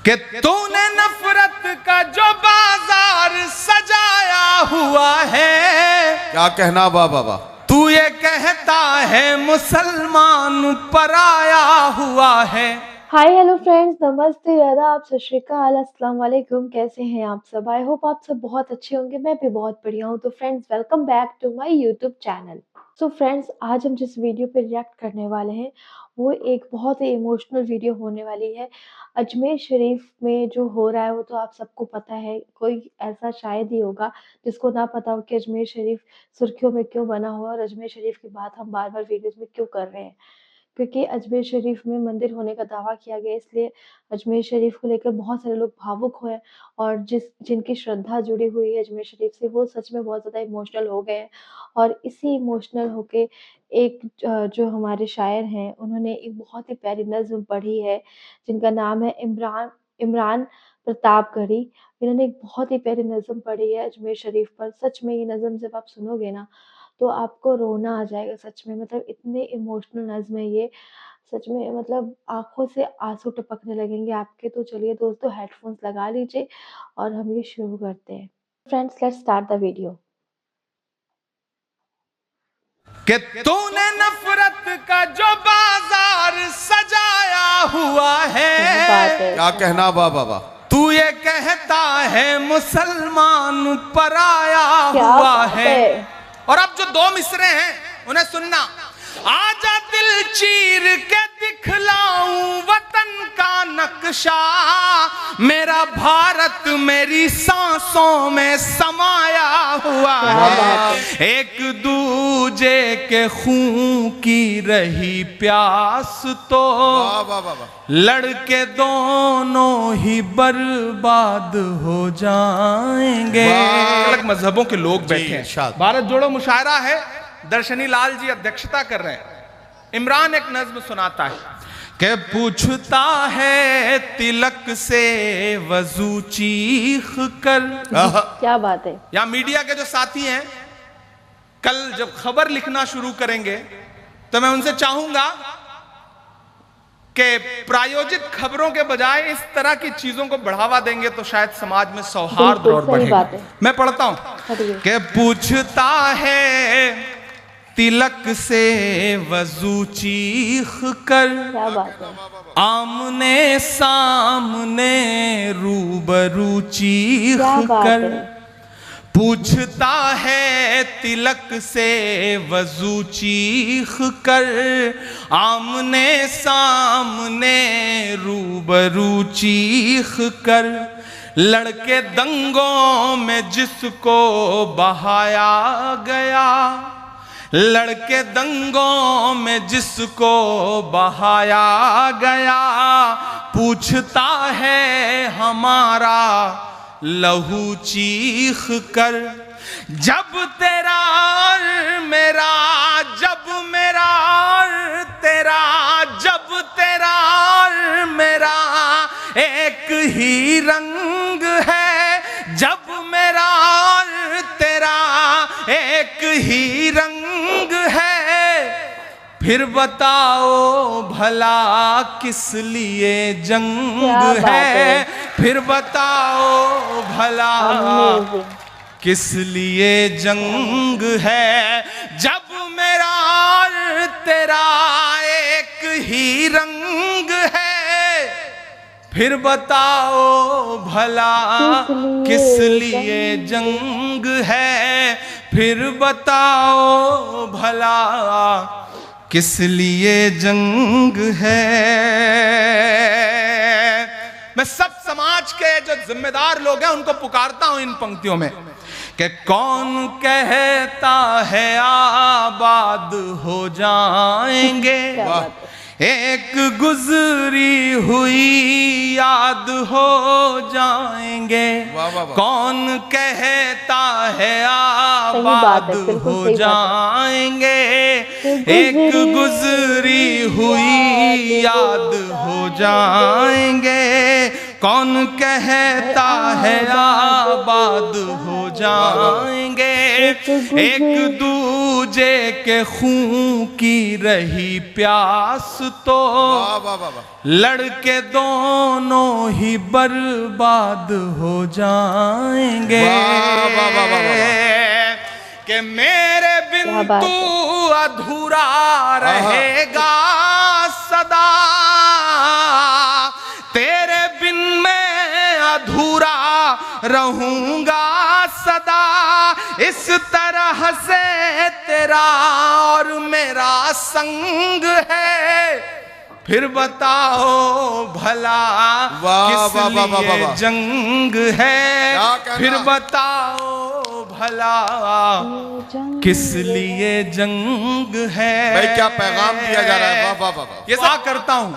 कि तूने नफरत का जो बाजार सजाया हुआ है, क्या कहना बाबा। तू ये कहता है मुसलमान पराया हुआ है। हाय हेलो फ्रेंड्स, नमस्ते, आदाब, सत श्री अकाल, अस्सलाम वालेकुम। कैसे हैं आप सब? आई होप आप सब बहुत अच्छे होंगे। मैं भी बहुत बढ़िया हूँ। तो friends, welcome back to my YouTube channel. So friends, आज हम जिस वीडियो पे रिएक्ट करने वाले हैं वो एक बहुत ही इमोशनल वीडियो होने वाली है। अजमेर शरीफ में जो हो रहा है वो तो आप सबको पता है, कोई ऐसा शायद ही होगा जिसको ना पता हो कि अजमेर शरीफ सुर्खियों में क्यों बना हुआ है और अजमेर शरीफ की बात हम बार बार वीडियोज में क्यों कर रहे हैं। क्योंकि अजमेर शरीफ में मंदिर होने का दावा किया गया, इसलिए अजमेर शरीफ को लेकर बहुत सारे लोग भावुक हुए और जिनकी श्रद्धा जुड़ी हुई है अजमेर शरीफ से, वो सच में बहुत ज़्यादा इमोशनल हो गए हैं। और इसी इमोशनल होके एक जो हमारे शायर हैं, उन्होंने एक बहुत ही प्यारी नज़्म पढ़ी है जिनका नाम है इमरान प्रतापगढ़ी। इन्होंने एक बहुत ही प्यारी नज़्म पढ़ी है अजमेर शरीफ पर। सच में ये नज़्म जब आप सुनोगे ना तो आपको रोना आ जाएगा। सच में मतलब इतने इमोशनल नज़्म है ये, सच में मतलब आँखों से आँसू टपकने लगेंगे आपके। तो चलिए दोस्तों, हेडफ़ोन्स लगा लीजिए और हम ये शुरू करते हैं। Friends, let's start the video. कि तूने नफरत का जो बाजार सजाया हुआ है, क्या कहना बाबा। तू ये कहता है मुसलमान पराया क्या हुआ बात है। है। और अब जो दो मिसरे हैं उन्हें सुनना। आजा दिल चीर के दिखलाऊं वतन का नक्शा, मेरा भारत मेरी सांसों में समाया हुआ है। एक दूजे के खून की रही प्यास तो लड़के दोनों ही बर्बाद हो जाएंगे। अलग मजहबों के लोग बैठे हैं। भारत जोड़ो मुशायरा है, दर्शनी लाल जी अध्यक्षता कर रहे हैं। इमरान एक नज्म सुनाता है कि पूछता है तिलक से वजू चीख कर। क्या बात है। या मीडिया के जो साथी हैं, कल जब खबर लिखना शुरू करेंगे तो मैं उनसे चाहूंगा कि प्रायोजित खबरों के बजाय इस तरह की चीजों को बढ़ावा देंगे तो शायद समाज में सौहार्द और बढ़ेगा। मैं पढ़ता हूं कि पूछता है तिलक से वजू चीख कर, क्या बात है। आमने सामने रूबरू चीख कर, पूछता है तिलक से वजू चीख कर, आमने सामने रूबरू चीख कर, लड़के दंगों में जिसको बहाया गया, लड़के दंगों में जिसको बहाया गया, पूछता है हमारा लहू चीख कर। जब तेरा और मेरा, जब मेरा और तेरा, जब तेरा और मेरा एक ही रंग है, जब मेरा और तेरा एक ही रंग है, फिर बताओ भला किस लिए जंग है, फिर बताओ भला किस लिए जंग है। जब मेरा और तेरा एक ही रंग है, फिर बताओ भला किस लिए जंग है, फिर बताओ भला किस लिए जंग है। मैं सब समाज के जो जिम्मेदार लोग हैं उनको पुकारता हूं इन पंक्तियों में कि कौन कहता है आबाद हो जाएंगे, एक गुजरी हुई याद हो जाएंगे। कौन कहता है आबाद हो जाएंगे, एक गुजरी हुई याद हो जाएंगे। कौन कहता है आबाद हो जाएंगे, एक दूजे के खून की रही प्यास तो लड़के दोनों ही बर्बाद हो जाएंगे। कि मेरे बिन तू अधूरा रहेगा सदा, तेरे बिन मैं अधूरा रहूंगा सदा। इस तरह से तेरा और मेरा संग है, फिर बताओ भला किस लिए जंग है, फिर बताओ भला किस लिए जंग है। भाई क्या पैगाम दिया जा रहा है। वाह वाह वाह। ये सा करता हूं,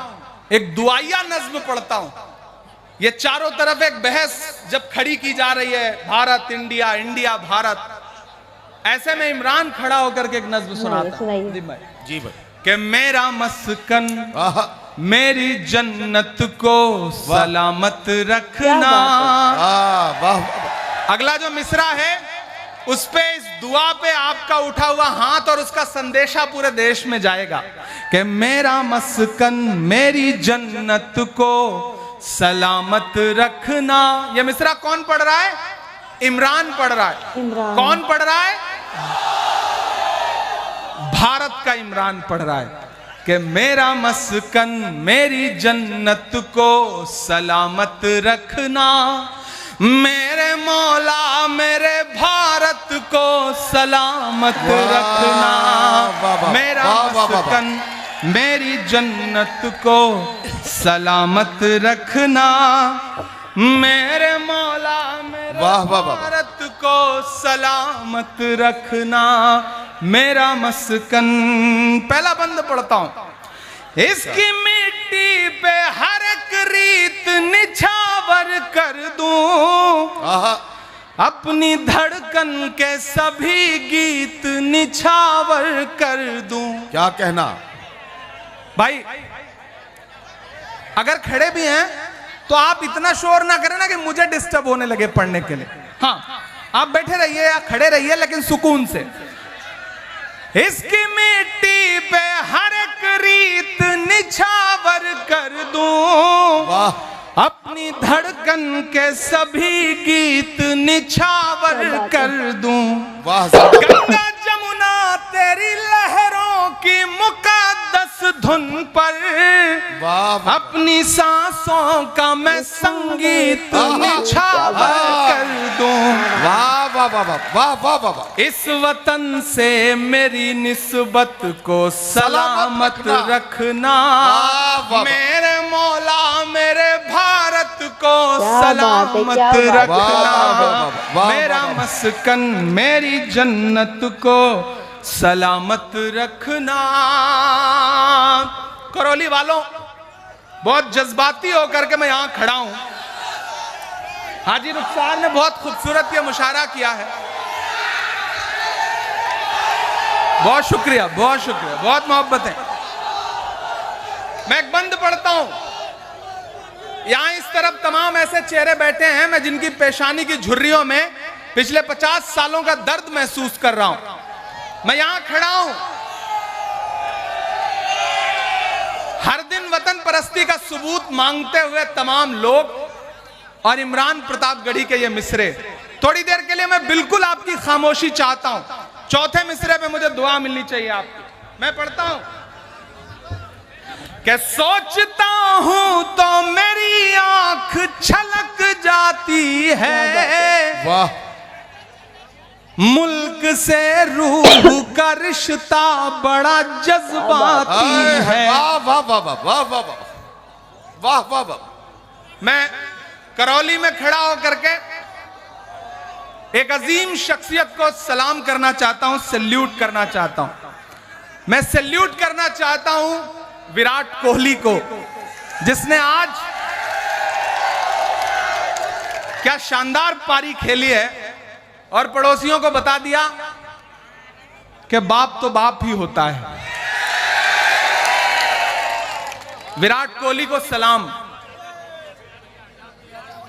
एक दुआया नज्म पढ़ता हूं। ये चारों तरफ एक बहस जब खड़ी की जा रही है, भारत इंडिया, इंडिया भारत, ऐसे में इमरान खड़ा होकर के एक नज्म सुनाता है। जी भाई। कि मेरा मस्कन मेरी जन्नत को सलामत रखना। अगला जो मिसरा है उस पे, इस दुआ पे आपका उठा हुआ हाथ और उसका संदेशा पूरे देश में जाएगा कि मेरा मस्कन मेरी जन्नत को सलामत रखना। ये मिसरा कौन पढ़ रहा है? इमरान पढ़ रहा है। कौन पढ़ रहा है? भारत का इमरान पढ़ रहा है कि मेरा मस्कन मेरी जन्नत को सलामत रखना। मेरे मौला मेरे भारत को सलामत रखना। मेरा मस्कन मेरी जन्नत को सलामत रखना। मेरे मौला मेरे भारत को सलामत रखना। मेरा मस्कन, पहला बंद पढ़ता हूं। इसकी मिट्टी पे हर एक रीत निछावर कर दूं, अपनी धड़कन के सभी गीत निछावर कर दूं। क्या कहना भाई, अगर खड़े भी हैं तो आप इतना शोर ना करें ना कि मुझे डिस्टर्ब होने लगे पढ़ने के लिए। हाँ, आप बैठे रहिए या खड़े रहिए लेकिन सुकून से। इसकी मिट्टी पे हर एक रीत निछावर कर दूं, अपनी धड़कन के सभी गीत निछावर कर दूं। गंगा जमुना तेरी लहरों की मुकद्दस धुन पर अपनी सांसों का मैं संगीत निछावर कर दूं। वाह वाह वाह वाह वाह वाह वाह। इस वतन से मेरी निस्बत को सलामत रखना। मेरे मौला मेरे भारत को सलामत रखना। मेरा मस्कन मेरी जन्नत को सलामत रखना। करौली वालों, बहुत जज्बाती होकर के मैं यहां खड़ा हूं। हाजी रुखसार ने बहुत खूबसूरत ये मुशायरा किया है। बहुत शुक्रिया, बहुत शुक्रिया, बहुत मोहब्बत है। मैं एक बंद पढ़ता हूं। यहां इस तरफ तमाम ऐसे चेहरे बैठे हैं मैं जिनकी पेशानी की झुर्रियों में पिछले 50 सालों का दर्द महसूस कर रहा हूं। मैं यहां खड़ा हूं, हर दिन वतन परस्ती का सबूत मांगते हुए तमाम लोग और इमरान प्रतापगढ़ी के ये मिसरे। थोड़ी देर के लिए मैं बिल्कुल आपकी खामोशी चाहता हूं। चौथे मिसरे पे मुझे दुआ मिलनी चाहिए आपकी। मैं पढ़ता हूं कि सोचता हूं तो मेरी आंख छलक जाती है। वाह। मुल्क से रूह का रिश्ता बड़ा जज्बाती है। वाह वाह वाह वाह वाह वाह वाह वाह वाह। मैं करौली में खड़ा होकर के एक अजीम शख्सियत को सलाम करना चाहता हूं, सैल्यूट करना चाहता हूं। मैं सैल्यूट करना चाहता हूं विराट कोहली को, जिसने आज क्या शानदार पारी खेली है और पड़ोसियों को बता दिया कि बाप तो बाप ही होता है। विराट कोहली को सलाम।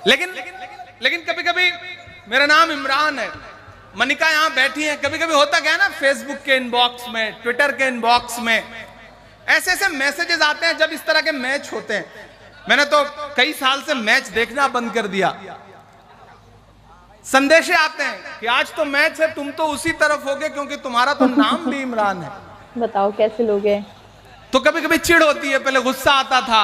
लेकिन कभी कभी मेरा नाम इमरान है, मनिका यहां बैठी है, कभी कभी होता क्या है ना, फेसबुक के इनबॉक्स में, ट्विटर के इनबॉक्स में ऐसे ऐसे मैसेजेस आते हैं जब इस तरह के मैच होते हैं। मैंने तो कई साल से मैच देखना बंद कर दिया। संदेशे आते हैं कि आज तो मैच है, तुम तो उसी तरफ होगे क्योंकि तुम्हारा तो नाम भी इमरान है। बताओ कैसे लोग हैं। तो कभी कभी चिढ़ होती है, पहले गुस्सा आता था,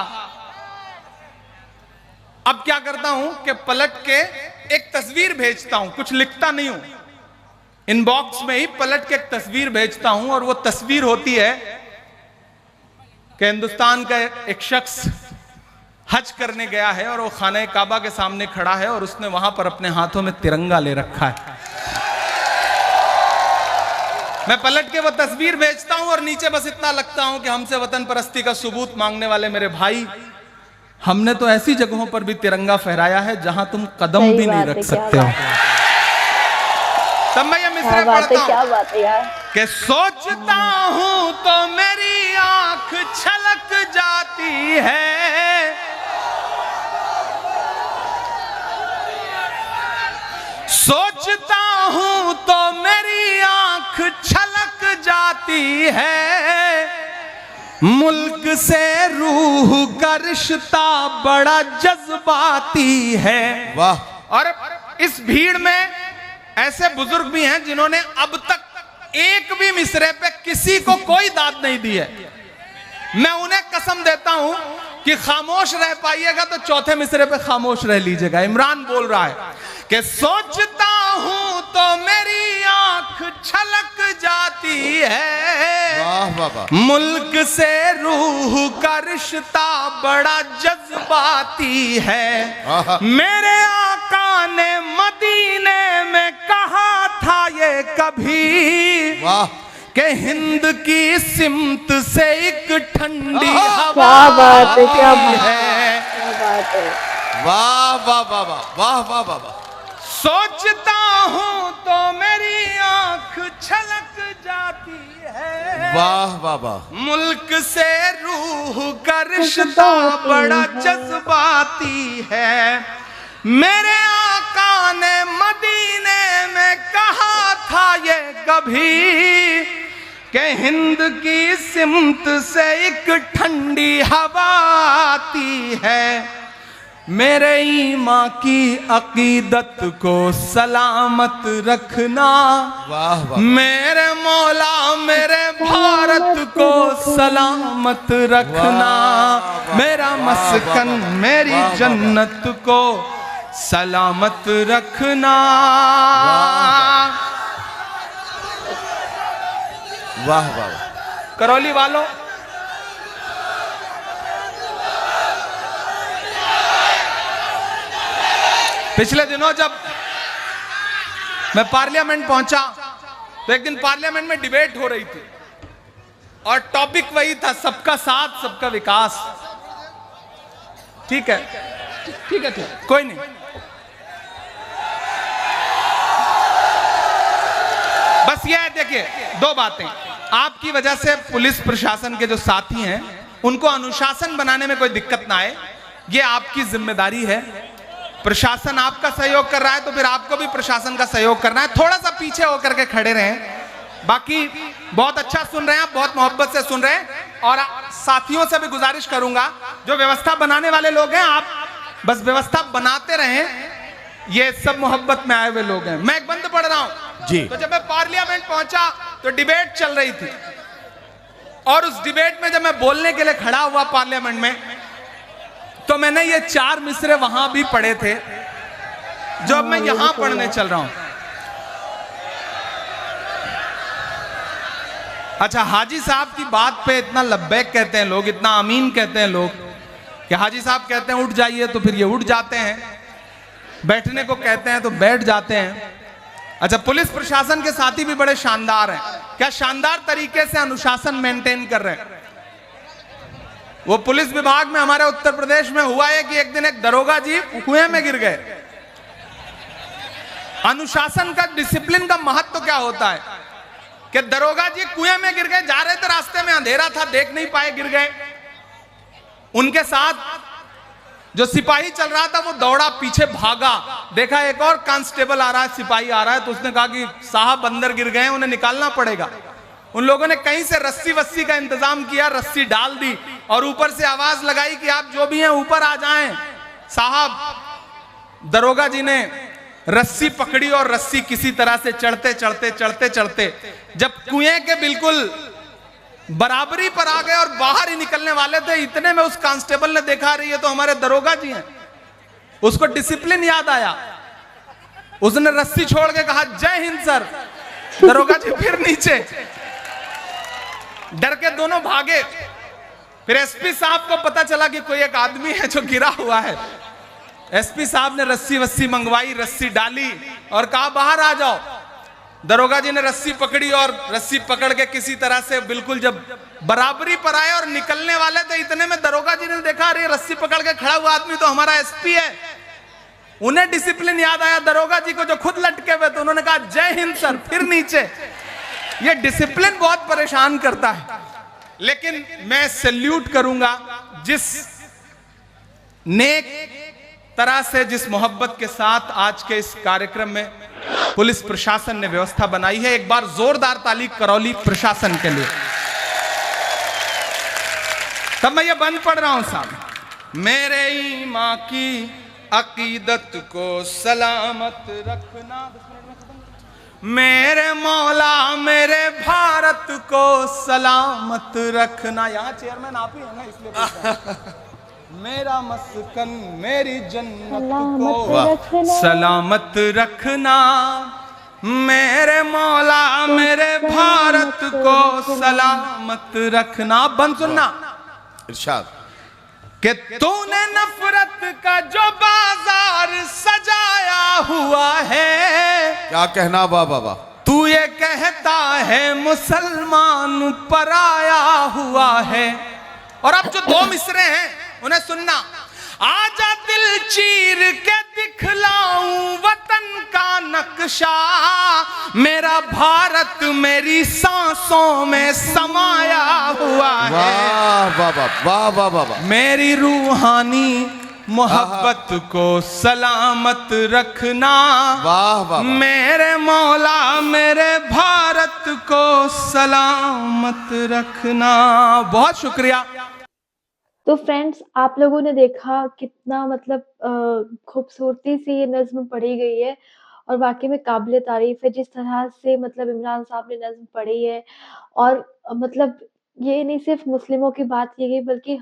अब क्या करता हूं कि पलट के एक तस्वीर भेजता हूं, कुछ लिखता नहीं हूं, इनबॉक्स में ही पलट के एक तस्वीर भेजता हूं और वो तस्वीर होती है कि हिंदुस्तान का एक शख्स हज करने गया है और वो खाना काबा के सामने खड़ा है और उसने वहां पर अपने हाथों में तिरंगा ले रखा है। मैं पलट के वो तस्वीर भेजता हूं और नीचे बस इतना लगता हूं कि हमसे वतन परस्ती का सबूत मांगने वाले मेरे भाई, हमने तो ऐसी जगहों पर भी तिरंगा फहराया है जहां तुम कदम भी नहीं रख सकते हो। तब मैं ये मिसरे पढ़ता हूं, क्या बात है यार, कि सोचता हूं तो मेरी आंख छलक जाती है, सोचता हूं तो मेरी आंख छलक जाती है, मुल्क से रूह का रिश्ता बड़ा जज्बाती है। वाह। और इस भीड़ में ऐसे बुजुर्ग भी हैं जिन्होंने अब तक एक भी मिसरे पे किसी को कोई दाद नहीं दी है। मैं उन्हें कसम देता हूं कि खामोश रह पाइएगा तो चौथे मिसरे पे खामोश रह लीजिएगा। इमरान बोल रहा है कि सोचता हूं तो मेरी आंख छलक जाती है, वाह वाह वाह। मुल्क से रूह का रिश्ता बड़ा जज्बाती है। मेरे आका ने मदीने में कहा था ये कभी, वाह। कि हिंद की सिमत से एक ठंडी हवा क्या बात है, क्या बात है। क्या बात है। वाह वाह वाह वाह वाह वाह वाह वाह। सोचता हूं तो मेरी आंख छलक जाती है, वाह वाह वाह। मुल्क से रूह का रिश्ता बड़ा जज्बाती है। मेरे आका ने मदीने में कहा था ये कभी, कि हिंद की सिमत से एक ठंडी हवा आती है। मेरे ईमां की अकीदत को सलामत रखना, वाह वाह। मेरे मौला मेरे भारत को सलामत रखना, मेरा मस्कन मेरी जन्नत को सलामत रखना। वाह वाह। करौली वालों, पिछले दिनों जब मैं पार्लियामेंट पहुंचा तो एक दिन पार्लियामेंट में डिबेट हो रही थी और टॉपिक वही था, सबका साथ सबका विकास। ठीक है, ठीक है, ठीक, कोई नहीं। बस ये है, देखिए दो बातें, आपकी वजह से पुलिस प्रशासन के जो साथी हैं उनको अनुशासन बनाने में कोई दिक्कत ना आए, ये आपकी जिम्मेदारी है। प्रशासन आपका सहयोग कर रहा है तो फिर आपको भी प्रशासन का सहयोग करना है। थोड़ा सा पीछे होकर के खड़े रहें। बाकी बहुत अच्छा सुन रहे हैं आप, बहुत मोहब्बत से सुन रहे हैं। और साथियों से भी गुजारिश करूंगा, जो व्यवस्था बनाने वाले लोग हैं, आप बस व्यवस्था बनाते रहें। ये सब मोहब्बत में आए हुए लोग हैं। मैं एक बंद पढ़ रहा हूं जी। तो जब मैं पार्लियामेंट पहुंचा तो डिबेट चल रही थी और उस डिबेट में जब मैं बोलने के लिए खड़ा हुआ पार्लियामेंट में, तो मैंने ये 4 मिसरे वहां भी पढ़े थे जो अब मैं यहां पढ़ने चल रहा हूं। अच्छा, हाजी साहब की बात पे इतना लब्बैक कहते हैं लोग, इतना अमीन कहते हैं लोग कि हाजी साहब कहते हैं उठ जाइए तो फिर ये उठ जाते हैं, बैठने को कहते हैं तो बैठ जाते हैं। अच्छा, पुलिस प्रशासन के साथी भी बड़े शानदार हैं। क्या शानदार तरीके से अनुशासन मेंटेन कर रहे हैं। वो पुलिस विभाग में हमारे उत्तर प्रदेश में हुआ है कि एक दिन एक दरोगा जी कुएं में गिर गए। अनुशासन का, डिसिप्लिन का महत्व क्या होता है कि दरोगा जी कुएं में गिर गए, जा रहे थे, रास्ते में अंधेरा था, देख नहीं पाए, गिर गए। उनके साथ जो सिपाही चल रहा था वो दौड़ा, पीछे भागा, देखा एक और कांस्टेबल आ रहा है, सिपाही आ रहा है, तो उसने कहा कि साहब अंदर गिर गए, उन्हें निकालना पड़ेगा। उन लोगों ने कहीं से रस्सी वस्सी का इंतजाम किया, रस्सी डाल दी और ऊपर से आवाज लगाई कि आप जो भी हैं ऊपर आ जाएं। साहब दरोगा जी ने रस्सी पकड़ी और रस्सी किसी तरह से चढ़ते चढ़ते चढ़ते चढ़ते जब कुएं के बिल्कुल बराबरी पर आ गए और बाहर ही निकलने वाले थे, इतने में उस कांस्टेबल ने देखा रही है तो हमारे दरोगा जी हैं। उसको डिसिप्लिन याद आया, उसने रस्सी छोड़ के कहा जय हिंद सर। दरोगा जी फिर नीचे, डर के दोनों भागे। फिर एसपी साहब को पता चला कि कोई एक आदमी है जो गिरा हुआ है। एसपी साहब ने रस्सी वस्सी मंगवाई, रस्सी डाली और कहा बाहर आ जाओ। दरोगा जी ने रस्सी पकड़ी और रस्सी पकड़ के किसी तरह से बिल्कुल जब बराबरी पर आए और निकलने वाले थे, इतने में दरोगा जी ने देखा अरे रस्सी पकड़ के खड़ा हुआ आदमी तो हमारा एसपी है। उन्हें डिसिप्लिन याद आया दरोगा जी को जो खुद लटके हुए, तो उन्होंने कहा जय हिंद सर, फिर नीचे। ये डिसिप्लिन बहुत परेशान करता है। लेकिन मैं सैल्यूट करूंगा जिस नेक तरह से, जिस मोहब्बत के साथ आज के इस कार्यक्रम में पुलिस प्रशासन ने व्यवस्था बनाई है। एक बार जोरदार ताली करौली प्रशासन के लिए। तब मैं ये बंद पढ़ रहा हूं साहब। मेरे ईमां की अकीदत को सलामत रखना, मेरे मौला मेरे भारत को सलामत रखना। यहाँ चेयरमैन आप ही है ना, इसलिए मेरा मस्कन मेरी जन्नत को सलामत रखना, मेरे मौला मेरे भारत को सलामत रखना। बंद सुनना इरशाद कि तूने नफरत का जो बाजार सजाया हुआ है, क्या कहना वाह बाबा, तू ये कहता है मुसलमान पराया हुआ है। और अब जो दो मिसरे हैं उन्हें सुनना। आजा दिल चीर के दिखलाऊं वतन का नक्शा, मेरा भारत मेरी सांसों में समाया हुआ है। वाह बाबा, वाह वाह बाबा। मेरी रूहानी मोहब्बत को सलामत रखना, वाह वाह। मेरे मौला मेरे भारत को सलामत रखना। बहुत शुक्रिया। तो फ्रेंड्स, आप लोगों ने देखा कितना मतलब खूबसूरती से ये नज़्म पढ़ी गई है और वाक़ई में काबिल तारीफ़ है जिस तरह से मतलब इमरान साहब ने नज़्म पढ़ी है। और मतलब ये नहीं सिर्फ़ मुस्लिमों की बात की गई बल्कि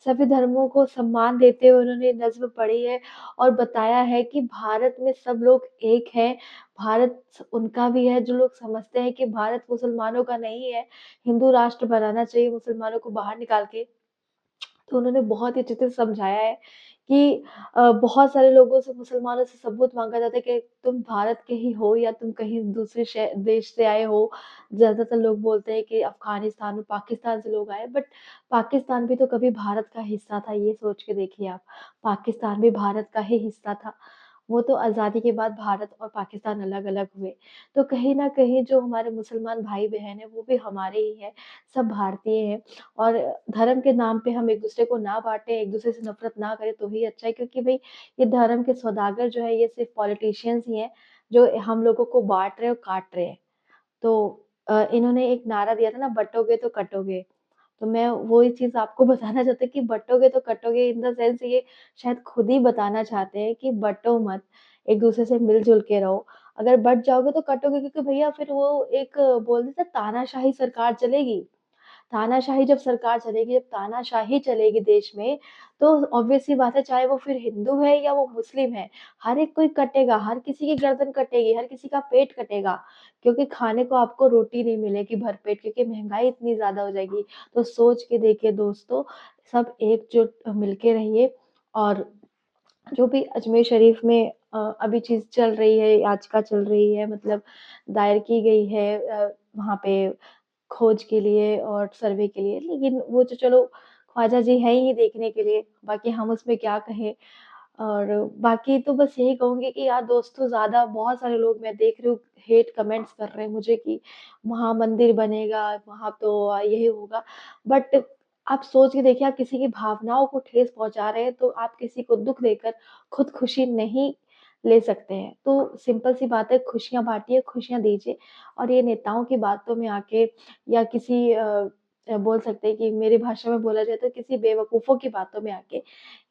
सभी धर्मों को सम्मान देते हुए उन्होंने नज़्म पढ़ी है और बताया है कि भारत में सब लोग एक हैं। भारत उनका भी है जो लोग समझते हैं कि भारत मुसलमानों का नहीं है, हिंदू राष्ट्र बनाना चाहिए मुसलमानों को बाहर निकाल के। तो उन्होंने बहुत ही अच्छे से समझाया है कि बहुत सारे लोगों से, मुसलमानों से सबूत माँगा जाता है कि तुम भारत के ही हो या तुम कहीं दूसरे देश से आए हो। ज़्यादातर लोग बोलते हैं कि अफ़गानिस्तान और पाकिस्तान से लोग आए, बट पाकिस्तान भी तो कभी भारत का हिस्सा था, ये सोच के देखिए आप। पाकिस्तान भी भारत का ही हिस्सा था। वो तो आज़ादी के बाद भारत और पाकिस्तान अलग-अलग हुए। तो कहीं न कहीं जो हमारे मुसलमान भाई-बहन हैं, वो भी हमारे ही हैं, सब भारतीय हैं। और धर्म के नाम पे हम एक-दूसरे को ना बाँटें, एक-दूसरे से नफ़रत ना करें तो ही अच्छा है, क्योंकि भई ये धर्म के सौदागर जो हैं ये सिर्फ़ पॉलिटिशियंस ही हैं, जो हम लोगों को बाँट रहे हैं और काट रहे हैं। तो इन्होंने एक नारा दिया था ना, बँटोगे तो कटोगे। तो मैं वही चीज़ आपको बताना चाहती हूँ कि बँटोगे तो कटोगे इन द सेंस ये शायद खुद ही बताना चाहते हैं कि बँटो मत, एक-दूसरे से मिल-जुल के रहो। अगर बँट जाओगे तो कटोगे, क्योंकि भैया फिर वो एक बोल देते हैं तानाशाही सरकार चलेगी। तानाशाही जब सरकार चलेगी, जब तानाशाही चलेगी देश में, तो ऑब्वियस सी बात है, चाहे वो फिर हिंदू है या वो मुस्लिम है, हर एक कोई कटेगा, हर किसी की गर्दन कटेगी, हर किसी का पेट कटेगा, क्योंकि खाने को आपको रोटी नहीं मिलेगी भरपेट, क्योंकि महँगाई इतनी ज़्यादा हो जाएगी। तो सोच के देखिए दोस्तों, सब एकजुट मिलके रहिए। और जो भी अजमेर शरीफ में अभी चीज़ चल रही है, याचिका चल रही है, मतलब दायर की गई है वहाँ पे खोज के लिए और सर्वे के लिए, लेकिन वो तो चलो ख्वाजा जी हैं ही देखने के लिए, बाकी हम उसमें क्या कहें। और बाकी तो बस यही कहूँगी कि यार दोस्तों, ज़्यादा बहुत सारे लोग मैं देख रही हूँ हेट कमेंट्स कर रहे हैं मुझे कि वहाँ मंदिर बनेगा, वहाँ तो यही होगा। बट आप सोच के देखिए, आप किसी की भावनाओं को ठेस पहुँचा रहे हैं, तो आप किसी को दुःख देकर खुद खुशी नहीं ले सकते हैं। तो सिंपल सी बात है, खुशियाँ बाँटिए, खुशियाँ दीजिए और ये नेताओं की बातों में आके या किसी बोल सकते हैं कि मेरी भाषा में बोला जाए तो किसी बेवकूफ़ों की बातों में आके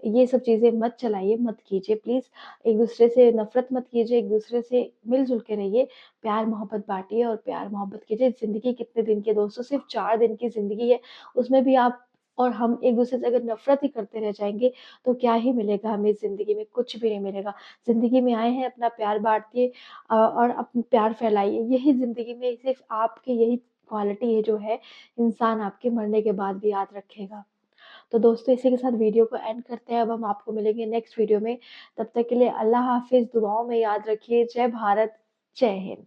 ये सब चीज़ें मत चलाइए, मत कीजिए प्लीज़। एक-दूसरे से नफ़रत मत कीजिए, एक-दूसरे से मिल-जुल के रहिए, प्यार-मोहब्बत बाँटिए और प्यार-मोहब्बत कीजिए। ज़िंदगी कितने दिन की है दोस्तों, सिर्फ़ 4 दिन की ज़िंदगी है, उसमें भी आप और हम एक-दूसरे से अगर नफ़रत ही करते रह जाएँगे, तो क्या ही मिलेगा हमें ज़िंदगी में? कुछ भी नहीं मिलेगा। ज़िंदगी में आए हैं, अपना प्यार बाँटिए और प्यार फैलाइए। यही ज़िंदगी में सिर्फ़ आपकी यही क्वालिटी है जो है, इंसान आपके मरने के बाद भी याद रखेगा। तो दोस्तों, इसी के साथ वीडियो को एंड करते हैं। अब हम आपको मिलेंगे नेक्स्ट वीडियो में। तब तक के लिए अल्लाह हाफ़िज़, दुआओं में याद रखिए। जय भारत, जय हिंद।